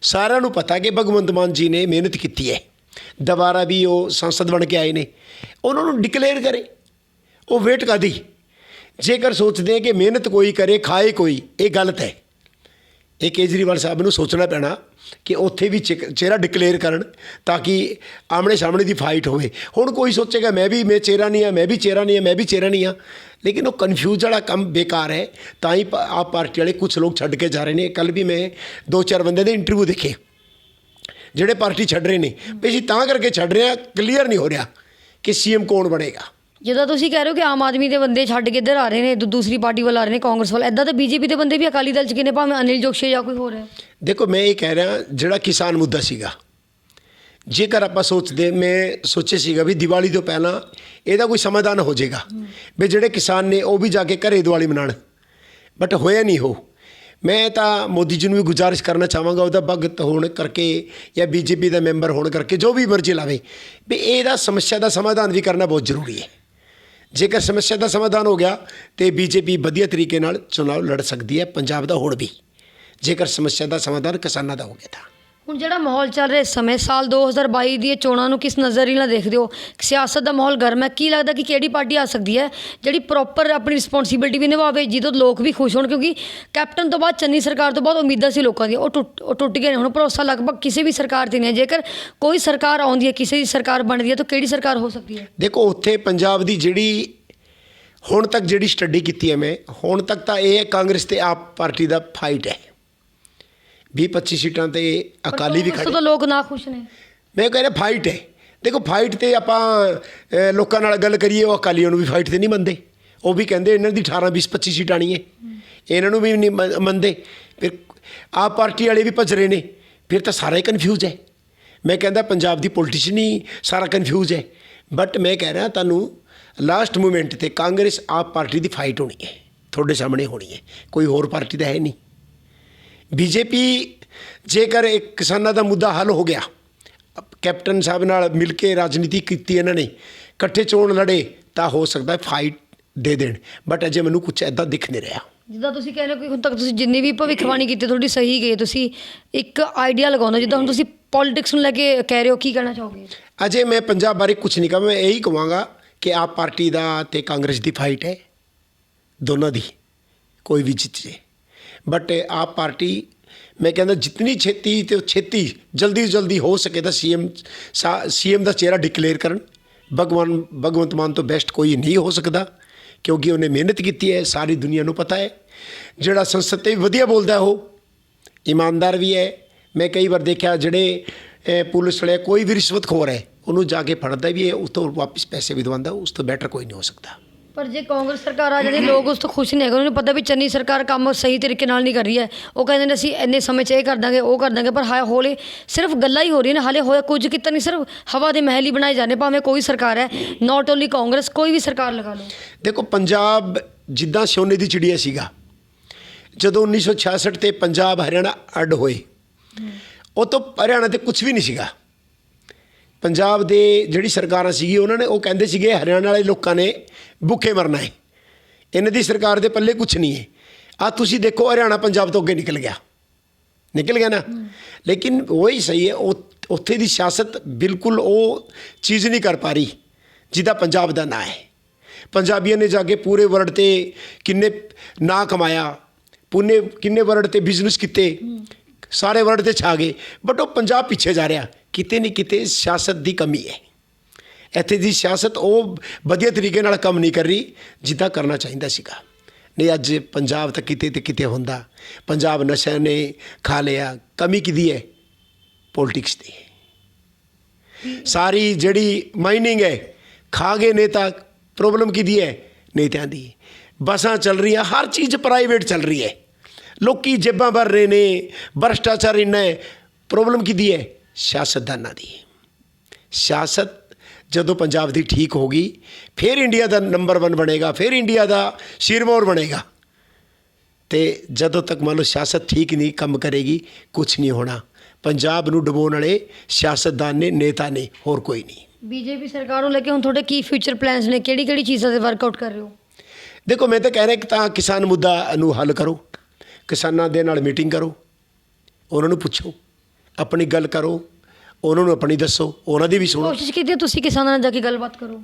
ਸਾਰਿਆਂ ਨੂੰ ਪਤਾ ਕਿ ਭਗਵੰਤ ਮਾਨ ਜੀ ਨੇ ਮਿਹਨਤ ਕੀਤੀ ਹੈ, ਦੁਬਾਰਾ ਵੀ ਉਹ ਸੰਸਦ ਬਣ ਕੇ ਆਏ ਨੇ, ਉਹਨਾਂ ਨੂੰ ਡਿਕਲੇਅਰ ਕਰੇ। ਉਹ ਵੇਟ ਕਾਹਦੀ? ਜੇਕਰ ਸੋਚਦੇ ਕਿ ਮਿਹਨਤ ਕੋਈ ਕਰੇ ਖਾਏ ਕੋਈ, ਇਹ ਗਲਤ ਹੈ। ਇਹ ਕੇਜਰੀਵਾਲ ਸਾਹਿਬ ਨੂੰ ਸੋਚਣਾ ਪੈਣਾ ਕਿ ਉੱਥੇ ਵੀ ਚਿਹਰਾ ਡਿਕਲੇਅਰ ਕਰਨ ਤਾਂ ਕਿ ਆਮਣੇ ਸਾਹਮਣੇ ਦੀ ਫਾਈਟ ਹੋਵੇ। ਹੁਣ ਕੋਈ ਸੋਚੇਗਾ ਮੈਂ ਚਿਹਰਾ ਨਹੀਂ ਹਾਂ, ਮੈਂ ਵੀ ਚਿਹਰਾ ਨਹੀਂ ਹਾਂ, ਮੈਂ ਵੀ ਚਿਹਰਾ ਨਹੀਂ ਹਾਂ, ਲੇਕਿਨ ਉਹ ਕਨਫਿਊਜ਼ ਵਾਲਾ ਕੰਮ ਬੇਕਾਰ ਹੈ। ਤਾਂ ਹੀ ਆਪ ਪਾਰਟੀ ਵਾਲੇ ਕੁਝ ਲੋਕ ਛੱਡ ਕੇ ਜਾ ਰਹੇ ਨੇ। ਕੱਲ੍ਹ ਵੀ ਮੈਂ 2-4 ਬੰਦੇ ਦੇ ਇੰਟਰਵਿਊ ਦੇਖੇ ਜਿਹੜੇ ਪਾਰਟੀ ਛੱਡ ਰਹੇ ਨੇ ਵੀ ਅਸੀਂ ਤਾਂ ਕਰਕੇ ਛੱਡ ਰਹੇ ਹਾਂ, ਕਲੀਅਰ ਨਹੀਂ ਹੋ ਰਿਹਾ ਕਿ ਸੀਐਮ ਕੌਣ ਬਣੇਗਾ। ਜਦੋਂ ਤੁਸੀਂ ਕਹਿ ਰਹੇ ਹੋ ਕਿ ਆਮ ਆਦਮੀ ਦੇ ਬੰਦੇ ਛੱਡ ਕੇ ਇੱਧਰ ਆ ਰਹੇ ਨੇ, ਦੂਸਰੀ ਪਾਰਟੀ ਵੱਲ ਆ ਰਹੇ ਨੇ, ਕਾਂਗਰਸ ਵੱਲ, ਇੱਦਾਂ ਤਾਂ ਬੀਜੇਪੀ ਦੇ ਬੰਦੇ ਵੀ ਅਕਾਲੀ ਦਲ 'ਚ ਕਿਨੇ, ਭਾਵੇਂ ਅਨਿਲ ਜੋਸ਼ੀ ਜਾਂ ਕੋਈ ਹੋਰ ਹੈ। ਦੇਖੋ ਮੈਂ ਇਹ ਕਹਿ ਰਿਹਾ ਜਿਹੜਾ ਕਿਸਾਨ ਮੁੱਦਾ ਸੀਗਾ, ਜੇਕਰ ਆਪਾਂ ਸੋਚਦੇ, ਮੈਂ ਸੋਚਿਆ ਸੀਗਾ ਵੀ ਦੀਵਾਲੀ ਤੋਂ ਪਹਿਲਾਂ ਇਹਦਾ ਕੋਈ ਸਮਾਧਾਨ ਹੋ ਜਾਏਗਾ ਵੀ ਜਿਹੜੇ ਕਿਸਾਨ ਨੇ ਉਹ ਵੀ ਜਾ ਕੇ ਘਰੇ ਦੀਵਾਲੀ ਮਨਾਉਣ, ਬਟ ਹੋਇਆ ਨਹੀਂ। ਉਹ ਮੈਂ ਤਾਂ ਮੋਦੀ ਜੀ ਨੂੰ ਵੀ ਗੁਜ਼ਾਰਿਸ਼ ਕਰਨਾ ਚਾਹਾਂਗਾ, ਉਹਦਾ ਭਗਤ ਹੋਣ ਕਰਕੇ ਜਾਂ ਬੀਜੇਪੀ ਦਾ ਮੈਂਬਰ ਹੋਣ ਕਰਕੇ ਜੋ ਵੀ ਮਰਜ਼ੀ ਲਾਵੇ ਵੀ ਇਹਦਾ ਸਮੱਸਿਆ ਦਾ ਸਮਾਧਾਨ ਵੀ ਕਰਨਾ ਬਹੁਤ ਜ਼ਰੂਰੀ ਹੈ। ਜੇਕਰ ਸਮੱਸਿਆ ਦਾ ਸਮਾਧਾਨ ਹੋ ਗਿਆ ਤੇ ਬੀਜੇਪੀ ਵਧੀਆ ਤਰੀਕੇ ਨਾਲ ਚੁਣਾਵ ਲੜ ਸਕਦੀ ਹੈ ਪੰਜਾਬ ਦਾ ਹੁਣ ਵੀ, ਜੇਕਰ ਸਮੱਸਿਆ ਦਾ ਸਮਾਧਾਨ ਕਿਸਾਨਾਂ ਦਾ ਹੋ ਗਿਆ ਤਾਂ। ਹੁਣ ਜਿਹੜਾ ਮਾਹੌਲ ਚੱਲ ਰਿਹਾ ਇਸ ਸਮੇਂ, ਸਾਲ 2022 ਦੀਆਂ ਚੋਣਾਂ ਨੂੰ ਕਿਸ ਨਜ਼ਰੀਏ ਨਾਲ ਦੇਖਦੇ ਹੋ? ਸਿਆਸਤ ਦਾ ਮਾਹੌਲ ਗਰਮ ਹੈ, ਕੀ ਲੱਗਦਾ ਕਿ ਕਿਹੜੀ ਪਾਰਟੀ ਆ ਸਕਦੀ ਹੈ ਜਿਹੜੀ ਪ੍ਰੋਪਰ ਆਪਣੀ ਰਿਸਪੌਂਸਿਬਿਲਟੀ ਵੀ ਨਿਭਾਵੇ, ਜਿਹਦੋਂ ਲੋਕ ਵੀ ਖੁਸ਼ ਹੋਣ? ਕਿਉਂਕਿ ਕੈਪਟਨ ਤੋਂ ਬਾਅਦ, ਚੰਨੀ ਸਰਕਾਰ ਤੋਂ ਬਾਅਦ ਉਮੀਦਾਂ ਸੀ ਲੋਕਾਂ ਦੀਆਂ, ਉਹ ਟੁੱਟ ਗਏ ਨੇ। ਹੁਣ ਭਰੋਸਾ ਲਗਭਗ ਕਿਸੇ ਵੀ ਸਰਕਾਰ 'ਤੇ ਨਹੀਂ ਹੈ। ਜੇਕਰ ਕੋਈ ਸਰਕਾਰ ਆਉਂਦੀ ਹੈ, ਕਿਸੇ ਦੀ ਸਰਕਾਰ ਬਣਦੀ ਹੈ, ਤਾਂ ਕਿਹੜੀ ਸਰਕਾਰ ਹੋ ਸਕਦੀ ਹੈ? ਦੇਖੋ ਉੱਥੇ ਪੰਜਾਬ ਦੀ ਜਿਹੜੀ ਹੁਣ ਤੱਕ ਜਿਹੜੀ ਸਟੱਡੀ ਕੀਤੀ ਹੈ ਮੈਂ, ਹੁਣ ਤੱਕ ਤਾਂ ਇਹ ਹੈ ਕਾਂਗਰਸ ਤੇ ਆਪ ਪਾਰਟੀ ਦਾ ਫਾਈਟ ਹੈ। 20-25 ਸੀਟਾਂ ਤੇ ਅਕਾਲੀ ਵੀ ਖੜੇ, ਤਾਂ ਲੋਕ ਨਾ ਖੁਸ਼ ਨੇ। ਮੈਂ ਕਹਿ ਰਿਹਾ ਫਾਈਟ ਹੈ। ਦੇਖੋ ਫਾਈਟ ਤੇ ਆਪਾਂ ਲੋਕਾਂ ਨਾਲ ਗੱਲ ਕਰੀਏ, ਉਹ ਅਕਾਲੀਆਂ ਨੂੰ ਵੀ ਫਾਈਟ ਤੇ ਨਹੀਂ ਮੰਨਦੇ। ਉਹ ਵੀ ਕਹਿੰਦੇ ਇਹਨਾਂ ਦੀ 18-20-25 ਸੀਟ ਆਣੀ ਹੈ, ਇਹਨਾਂ ਨੂੰ ਵੀ ਨਹੀਂ ਮੰਨਦੇ। ਫਿਰ ਆਪ ਪਾਰਟੀ ਵਾਲੇ ਵੀ ਭੱਜ ਰਹੇ ਨੇ, ਫਿਰ ਤਾਂ ਸਾਰਾ ਹੀ ਕਨਫਿਊਜ਼ ਹੈ। ਮੈਂ ਕਹਿੰਦਾ ਪੰਜਾਬ ਦੀ ਪੋਲੀਟੀਸ਼ਨ ਹੀ ਸਾਰਾ ਕਨਫਿਊਜ਼ ਹੈ। ਬਟ ਮੈਂ ਕਹਿ ਰਿਹਾ ਤੁਹਾਨੂੰ ਲਾਸਟ ਮੂਮੈਂਟ ਤੇ ਕਾਂਗਰਸ ਆਪ ਪਾਰਟੀ ਦੀ ਫਾਈਟ ਹੋਣੀ ਹੈ, ਤੁਹਾਡੇ ਸਾਹਮਣੇ ਹੋਣੀ ਹੈ, ਕੋਈ ਹੋਰ ਪਾਰਟੀ ਤਾਂ ਹੈ ਨਹੀਂ। ਬੀਜੇਪੀ ਜੇਕਰ ਇੱਕ ਕਿਸਾਨਾਂ ਦਾ ਮੁੱਦਾ ਹੱਲ ਹੋ ਗਿਆ, ਕੈਪਟਨ ਸਾਹਿਬ ਨਾਲ ਮਿਲ ਕੇ ਰਾਜਨੀਤੀ ਕੀਤੀ ਇਹਨਾਂ ਨੇ, ਇਕੱਠੇ ਚੋਣ ਲੜੇ, ਤਾਂ ਹੋ ਸਕਦਾ ਫਾਈਟ ਦੇ ਦੇਣ। ਬਟ ਅਜੇ ਮੈਨੂੰ ਕੁਛ ਇੱਦਾਂ ਦਿਖ ਨਹੀਂ ਰਿਹਾ। ਜਿੱਦਾਂ ਤੁਸੀਂ ਕਹਿ ਰਹੇ ਹੋ ਕਿ ਹੁਣ ਤੱਕ ਤੁਸੀਂ ਜਿੰਨੀ ਵੀ ਭਵਿੱਖਬਾਣੀ ਕੀਤੀ ਤੁਹਾਡੀ ਸਹੀ ਗਈ, ਤੁਸੀਂ ਇੱਕ ਆਈਡੀਆ ਲਗਾਉਂਦੇ, ਜਿੱਦਾਂ ਹੁਣ ਤੁਸੀਂ ਪੋਲੀਟਿਕਸ ਨੂੰ ਲੈ ਕੇ ਕਹਿ ਰਹੇ ਹੋ, ਕੀ ਕਹਿਣਾ ਚਾਹੋਗੇ? ਅਜੇ ਮੈਂ ਪੰਜਾਬ ਬਾਰੇ ਕੁਛ ਨਹੀਂ ਕਹਾਂ। ਮੈਂ ਇਹੀ ਕਹਾਂਗਾ ਕਿ ਆਪ ਪਾਰਟੀ ਦਾ ਤੇ ਕਾਂਗਰਸ ਦੀ ਫਾਈਟ ਹੈ, ਦੋਨਾਂ ਦੀ, ਕੋਈ ਵੀ ਜਿੱਤ ਜੇ। ਬਟ ਆਪ ਪਾਰਟੀ ਮੈਂ ਕਹਿੰਦਾ ਜਿਤਨੀ ਛੇਤੀ ਤੇ ਛੇਤੀ ਜਲਦੀ ਹੋ ਸਕੇ ਤਾਂ ਸੀਐਮ ਦਾ ਚਿਹਰਾ ਡਿਕਲੇਅਰ ਕਰਨ। ਭਗਵੰਤ ਮਾਨ ਤੋਂ ਬੈਸਟ ਕੋਈ ਨਹੀਂ ਹੋ ਸਕਦਾ, ਕਿਉਂਕਿ ਉਹਨੇ ਮਿਹਨਤ ਕੀਤੀ ਹੈ, ਸਾਰੀ ਦੁਨੀਆ ਨੂੰ ਪਤਾ ਹੈ। ਜਿਹੜਾ ਸੰਸਦ 'ਤੇ ਵੀ ਵਧੀਆ ਬੋਲਦਾ, ਉਹ ਇਮਾਨਦਾਰ ਵੀ ਹੈ। ਮੈਂ ਕਈ ਵਾਰ ਦੇਖਿਆ ਜਿਹੜੇ ਪੁਲਿਸ ਵਾਲੇ ਕੋਈ ਵੀ ਰਿਸ਼ਵਤਖੋਰ ਹੈ ਉਹਨੂੰ ਜਾ ਕੇ ਫੜਦਾ ਵੀ ਹੈ, ਉਸ ਤੋਂ ਵਾਪਸ ਪੈਸੇ ਵੀ ਦਵਾਉਂਦਾ। ਉਸ ਤੋਂ ਬੈਟਰ ਕੋਈ ਨਹੀਂ ਹੋ ਸਕਦਾ। ਪਰ ਜੇ ਕਾਂਗਰਸ ਸਰਕਾਰ ਆ ਜਾਂਦੀ, ਲੋਕ ਉਸ ਤੋਂ ਖੁਸ਼ ਨਹੀਂ ਹੈਗੇ। ਉਹਨਾਂ ਨੂੰ ਪਤਾ ਵੀ ਚੰਨੀ ਸਰਕਾਰ ਕੰਮ ਸਹੀ ਤਰੀਕੇ ਨਾਲ ਨਹੀਂ ਕਰ ਰਹੀ ਹੈ। ਉਹ ਕਹਿੰਦੇ ਨੇ ਅਸੀਂ ਇੰਨੇ ਸਮੇਂ 'ਚ ਇਹ ਕਰ ਦਾਂਗੇ, ਉਹ ਕਰ ਦਾਂਗੇ, ਪਰ ਹੌਲੇ ਸਿਰਫ ਗੱਲਾਂ ਹੀ ਹੋ ਰਹੀਆਂ ਨੇ, ਹਾਲੇ ਹੋਇਆ ਕੁਝ ਕੀਤਾ ਨਹੀਂ। ਸਿਰਫ ਹਵਾ ਦੇ ਮਹਿਲ ਹੀ ਬਣਾਏ ਜਾਂਦੇ, ਭਾਵੇਂ ਕੋਈ ਸਰਕਾਰ ਹੈ, ਨਾਟ ਓਨਲੀ ਕਾਂਗਰਸ, ਕੋਈ ਵੀ ਸਰਕਾਰ ਲਗਾ ਲਓ। ਦੇਖੋ ਪੰਜਾਬ ਜਿੱਦਾਂ ਸੋਨੇ ਦੀ ਚਿੜੀਆ ਸੀਗਾ, ਜਦੋਂ 1966 ਤੇ ਪੰਜਾਬ ਹਰਿਆਣਾ ਅੱਡ ਹੋਏ, ਉਹ ਤੋਂ ਹਰਿਆਣਾ ਤੇ ਕੁਝ ਵੀ ਨਹੀਂ ਸੀਗਾ। ਪੰਜਾਬ ਦੇ ਜਿਹੜੀ ਸਰਕਾਰਾਂ ਸੀਗੀ, ਉਹਨਾਂ ਨੇ ਉਹ ਕਹਿੰਦੇ ਸੀਗੇ ਹਰਿਆਣਾ ਵਾਲੇ ਲੋਕਾਂ ਨੇ ਭੁੱਖੇ ਮਰਨਾ ਹੈ, ਇਹਨਾਂ ਦੀ ਸਰਕਾਰ ਦੇ ਪੱਲੇ ਕੁਛ ਨਹੀਂ ਹੈ। ਆ ਤੁਸੀਂ ਦੇਖੋ ਹਰਿਆਣਾ ਪੰਜਾਬ ਤੋਂ ਅੱਗੇ ਨਿਕਲ ਗਿਆ ਨਾ। ਲੇਕਿਨ ਉਹੀ ਸਹੀ ਹੈ, ਉੱਥੇ ਦੀ ਸਿਆਸਤ ਬਿਲਕੁਲ ਉਹ ਚੀਜ਼ ਨਹੀਂ ਕਰ ਪਾ ਰਹੀ ਜਿਹਦਾ ਪੰਜਾਬ ਦਾ ਨਾਂ ਹੈ। ਪੰਜਾਬੀਆਂ ਨੇ ਜਾ ਕੇ ਪੂਰੇ ਵਰਲਡ 'ਤੇ ਕਿੰਨੇ ਨਾਂ ਕਮਾਇਆ, ਕਿੰਨੇ ਵਰਲਡ 'ਤੇ ਬਿਜ਼ਨਸ ਕੀਤੇ, ਸਾਰੇ ਵਰਲਡ 'ਤੇ ਛਾ ਗਏ। ਬਟ ਉਹ ਪੰਜਾਬ ਪਿੱਛੇ ਜਾ ਰਿਹਾ, ਕਿਤੇ ਨਹੀਂ ਕਿਤੇ ਸਿਆਸਤ ਦੀ ਕਮੀ ਹੈ। ਇੱਥੇ ਦੀ ਸਿਆਸਤ ਉਹ ਵਧੀਆ ਤਰੀਕੇ ਨਾਲ ਕੰਮ ਨਹੀਂ ਕਰ ਰਹੀ ਜਿੱਦਾਂ ਕਰਨਾ ਚਾਹੀਦਾ ਸੀਗਾ। ਨਹੀਂ ਅੱਜ ਪੰਜਾਬ ਤਾਂ ਕਿਤੇ ਤੇ ਕਿਤੇ ਹੁੰਦਾ। ਪੰਜਾਬ ਨਸ਼ਿਆਂ ਨੇ ਖਾ ਲਿਆ। ਕਮੀ ਕਿਹਦੀ ਹੈ? ਪੋਲੀਟਿਕਸ ਦੀ। ਸਾਰੀ ਜਿਹੜੀ ਮਾਈਨਿੰਗ ਹੈ ਖਾ ਗਏ ਨੇਤਾ। ਪ੍ਰੋਬਲਮ ਕਿਹਦੀ ਹੈ? ਨੇਤਿਆਂ ਦੀ। ਬੱਸਾਂ ਚੱਲ ਰਹੀਆਂ, ਹਰ ਚੀਜ਼ ਪ੍ਰਾਈਵੇਟ ਚੱਲ ਰਹੀ ਹੈ, ਲੋਕੀ ਜੇਬਾਂ ਭਰ ਰਹੇ ਨੇ, ਭ੍ਰਸ਼ਟਾਚਾਰ ਇੰਨਾ ਹੈ। ਪ੍ਰੋਬਲਮ ਕਿਹਦੀ ਹੈ? ਸਿਆਸਤਦਾਨਾਂ ਦੀ। ਸਿਆਸਤ ਜਦੋਂ ਪੰਜਾਬ ਦੀ ਠੀਕ ਹੋ ਗਈ, ਫਿਰ ਇੰਡੀਆ ਦਾ ਨੰਬਰ 1 ਬਣੇਗਾ, ਫਿਰ ਇੰਡੀਆ ਦਾ ਸਿਰਮੌਰ ਬਣੇਗਾ। ਅਤੇ ਜਦੋਂ ਤੱਕ ਮੰਨ ਲਓ ਸਿਆਸਤ ਠੀਕ ਨਹੀਂ ਕੰਮ ਕਰੇਗੀ, ਕੁਛ ਨਹੀਂ ਹੋਣਾ। ਪੰਜਾਬ ਨੂੰ ਡੁਬੋਣ ਵਾਲੇ ਸਿਆਸਤਦਾਨ ਨੇ, ਨੇਤਾ ਨੇ, ਹੋਰ ਕੋਈ ਨਹੀਂ। ਬੀਜੇਪੀ ਸਰਕਾਰ ਨੂੰ ਲੈ ਕੇ ਹੁਣ ਤੁਹਾਡੇ ਕੀ ਫਿਊਚਰ ਪਲਾਨਸ ਨੇ? ਕਿਹੜੀ ਚੀਜ਼ਾਂ 'ਤੇ ਵਰਕਆਊਟ ਕਰ ਰਹੇ ਹੋ? ਦੇਖੋ ਮੈਂ ਤਾਂ ਕਹਿ ਰਿਹਾ ਕਿ ਤਾਂ ਕਿਸਾਨ ਮੁੱਦਾ ਨੂੰ ਹੱਲ ਕਰੋ, ਕਿਸਾਨਾਂ ਦੇ ਨਾਲ ਮੀਟਿੰਗ ਕਰੋ, ਉਹਨਾਂ ਨੂੰ ਪੁੱਛੋ, ਆਪਣੀ ਗੱਲ ਕਰੋ, ਉਹਨਾਂ ਨੂੰ ਆਪਣੀ ਦੱਸੋ, ਉਹਨਾਂ ਦੀ ਵੀ ਸੁਣੋ। ਕੋਸ਼ਿਸ਼ ਕੀਤੀ ਤੁਸੀਂ ਕਿਸਾਨਾਂ ਨਾਲ ਜਾ ਕੇ ਗੱਲਬਾਤ ਕਰੋ?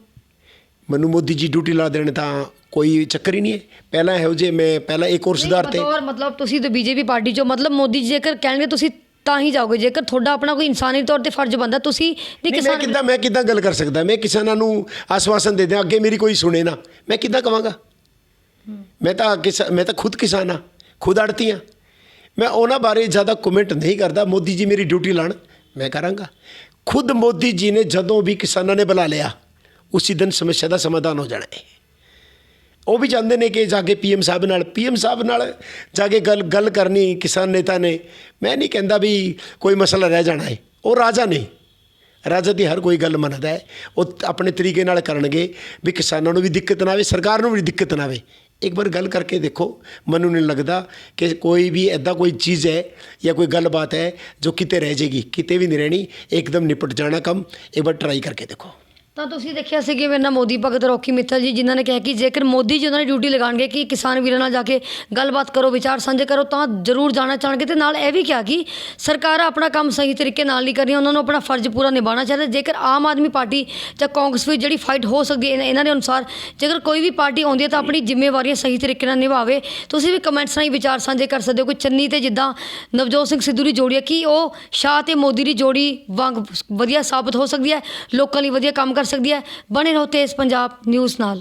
ਮੈਨੂੰ ਮੋਦੀ ਜੀ ਡਿਊਟੀ ਲਾ ਦੇਣ ਤਾਂ ਕੋਈ ਚੱਕਰ ਹੀ ਨਹੀਂ ਹੈ। ਪਹਿਲਾਂ ਇਹੋ ਜਿਹੇ ਮੈਂ ਪਹਿਲਾਂ ਇੱਕ ਹੋਰ ਸੁਧਾਰ ਤੇ ਬਤੌਰ ਮਤਲਬ ਤੁਸੀਂ ਤਾਂ ਬੀਜੇਪੀ ਪਾਰਟੀ 'ਚੋਂ ਮਤਲਬ ਮੋਦੀ ਜੀ ਜੇਕਰ ਕਹਿਣਗੇ ਤੁਸੀਂ ਤਾਂ ਹੀ ਜਾਓਗੇ, ਜੇਕਰ ਤੁਹਾਡਾ ਆਪਣਾ ਕੋਈ ਇਨਸਾਨੀ ਤੌਰ ਤੇ ਫਰਜ਼ ਬਣਦਾ ਤੁਸੀਂ ਨਹੀਂ ਕਿਸਾਨ ਮੈਂ ਕਿੱਦਾਂ ਗੱਲ ਕਰ ਸਕਦਾ? ਮੈਂ ਕਿਸਾਨਾਂ ਨੂੰ ਆਸ਼ਵਾਸਨ ਦੇ ਦਿਆਂ, ਅੱਗੇ ਮੇਰੀ ਕੋਈ ਸੁਣੇ ਨਾ, ਮੈਂ ਕਿੱਦਾਂ ਕਵਾਂਗਾ? ਮੈਂ ਤਾਂ ਖੁਦ ਕਿਸਾਨ ਹਾਂ, ਖੁਦ ਆੜ੍ਹਤੀ ਹਾਂ। ਮੈਂ ਉਹਨਾਂ ਬਾਰੇ ਜ਼ਿਆਦਾ ਕਮੈਂਟ ਨਹੀਂ ਕਰਦਾ। ਮੋਦੀ ਜੀ ਮੇਰੀ ਡਿਊਟੀ ਲਾਣ ਮੈਂ ਕਰਾਂਗਾ। ਖੁਦ ਮੋਦੀ ਜੀ ਨੇ ਜਦੋਂ ਵੀ ਕਿਸਾਨਾਂ ਨੇ ਬੁਲਾ ਲਿਆ ਉसी ਦਿਨ ਸਮੱਸਿਆ ਦਾ ਸਮਾਧਾਨ ਹੋ ਜਾਣਾ ਹੈ। ਉਹ ਵੀ ਚਾਹੁੰਦੇ ਨੇ ਕਿ ਜਾ ਕੇ ਪੀਐਮ ਸਾਹਿਬ ਨਾਲ ਜਾ ਕੇ ਗੱਲ ਕਰਨੀ ਕਿਸਾਨ ਨੇਤਾ ਨੇ। ਮੈਂ ਨਹੀਂ ਕਹਿੰਦਾ ਵੀ ਕੋਈ ਮਸਲਾ ਰਹਿ ਜਾਣਾ ਹੈ। ਉਹ ਰਾਜਾ ਨੇ, ਰਾਜਾ ਦੀ ਹਰ ਕੋਈ ਗੱਲ ਮੰਨਦਾ ਹੈ। ਉਹ ਆਪਣੇ ਤਰੀਕੇ ਨਾਲ ਕਰਨਗੇ ਵੀ ਕਿਸਾਨਾਂ ਨੂੰ ਵੀ ਦਿੱਕਤ ਨਾ ਆਵੇ, ਸਰਕਾਰ ਨੂੰ ਵੀ ਦਿੱਕਤ ਨਾ ਆਵੇ। ਇੱਕ ਵਾਰ ਗੱਲ ਕਰਕੇ ਦੇਖੋ, ਮੈਨੂੰ ਨਹੀਂ ਲੱਗਦਾ ਕਿ ਕੋਈ ਵੀ ਇੱਦਾਂ ਕੋਈ ਚੀਜ਼ ਹੈ ਜਾਂ ਕੋਈ ਗੱਲਬਾਤ ਹੈ ਜੋ ਕਿਤੇ ਰਹਿ ਜਾਏਗੀ। ਕਿਤੇ ਵੀ ਨਹੀਂ ਰਹਿਣੀ, ਇੱਕਦਮ ਨਿਪਟ ਜਾਣਾ ਕੰਮ। ਇੱਕ ਵਾਰ ਟਰਾਈ ਕਰਕੇ ਦੇਖੋ। ਤਾਂ ਤੁਸੀਂ ਦੇਖਿਆ ਸੀ ਕਿ ਮੇਰੇ ਨਾਲ ਮੋਦੀ ਭਗਤ ਰੌਕੀ ਮਿੱਤਲ ਜੀ, ਜਿਨ੍ਹਾਂ ਨੇ ਕਿਹਾ ਕਿ ਜੇਕਰ ਮੋਦੀ ਜੀ ਉਹਨਾਂ ਦੀ ਡਿਊਟੀ ਲਗਾਉਣਗੇ ਕਿ ਕਿਸਾਨ ਵੀਰਾਂ ਨਾਲ ਜਾ ਕੇ ਗੱਲਬਾਤ ਕਰੋ, ਵਿਚਾਰ ਸਾਂਝੇ ਕਰੋ, ਤਾਂ ਜ਼ਰੂਰ ਜਾਣਾ ਚਾਹਣਗੇ। ਅਤੇ ਨਾਲ ਇਹ ਵੀ ਕਿਹਾ ਕਿ ਸਰਕਾਰਾਂ ਆਪਣਾ ਕੰਮ ਸਹੀ ਤਰੀਕੇ ਨਾਲ ਨਹੀਂ ਕਰ ਰਹੀਆਂ, ਉਹਨਾਂ ਨੂੰ ਆਪਣਾ ਫਰਜ਼ ਪੂਰਾ ਨਿਭਾਉਣਾ ਚਾਹੀਦਾ। ਜੇਕਰ ਆਮ ਆਦਮੀ ਪਾਰਟੀ ਜਾਂ ਕਾਂਗਰਸ ਵਿੱਚ ਜਿਹੜੀ ਫਾਈਟ ਹੋ ਸਕਦੀ ਹੈ ਇਹਨਾਂ ਦੇ ਅਨੁਸਾਰ, ਜੇਕਰ ਕੋਈ ਵੀ ਪਾਰਟੀ ਆਉਂਦੀ ਹੈ ਤਾਂ ਆਪਣੀ ਜ਼ਿੰਮੇਵਾਰੀਆਂ ਸਹੀ ਤਰੀਕੇ ਨਾਲ ਨਿਭਾਵੇ। ਤੁਸੀਂ ਵੀ ਕਮੈਂਟਸ ਰਾਹੀਂ ਵਿਚਾਰ ਸਾਂਝੇ ਕਰ ਸਕਦੇ ਹੋ। ਕੋਈ ਚੰਨੀ ਤੇ ਜਿੱਦਾਂ ਨਵਜੋਤ ਸਿੰਘ ਸਿੱਧੂ ਦੀ ਜੋੜੀ ਹੈ, ਕਿ ਉਹ ਸ਼ਾਹ ਤੇ ਮੋਦੀ ਦੀ ਜੋੜੀ ਵਾਂਗ ਵਧੀਆ ਸਾਬਤ ਹੋ ਸਕਦੀ ਹੈ, ਲੋਕਾਂ ਲਈ ਵਧੀਆ ਕੰਮ ਕਰ ਸਕਦੀ ਹੈ। ਬਣੇ ਰਹੋ ਤੇਜ਼ ਪੰਜਾਬ ਨਿਊਜ਼ ਨਾਲ।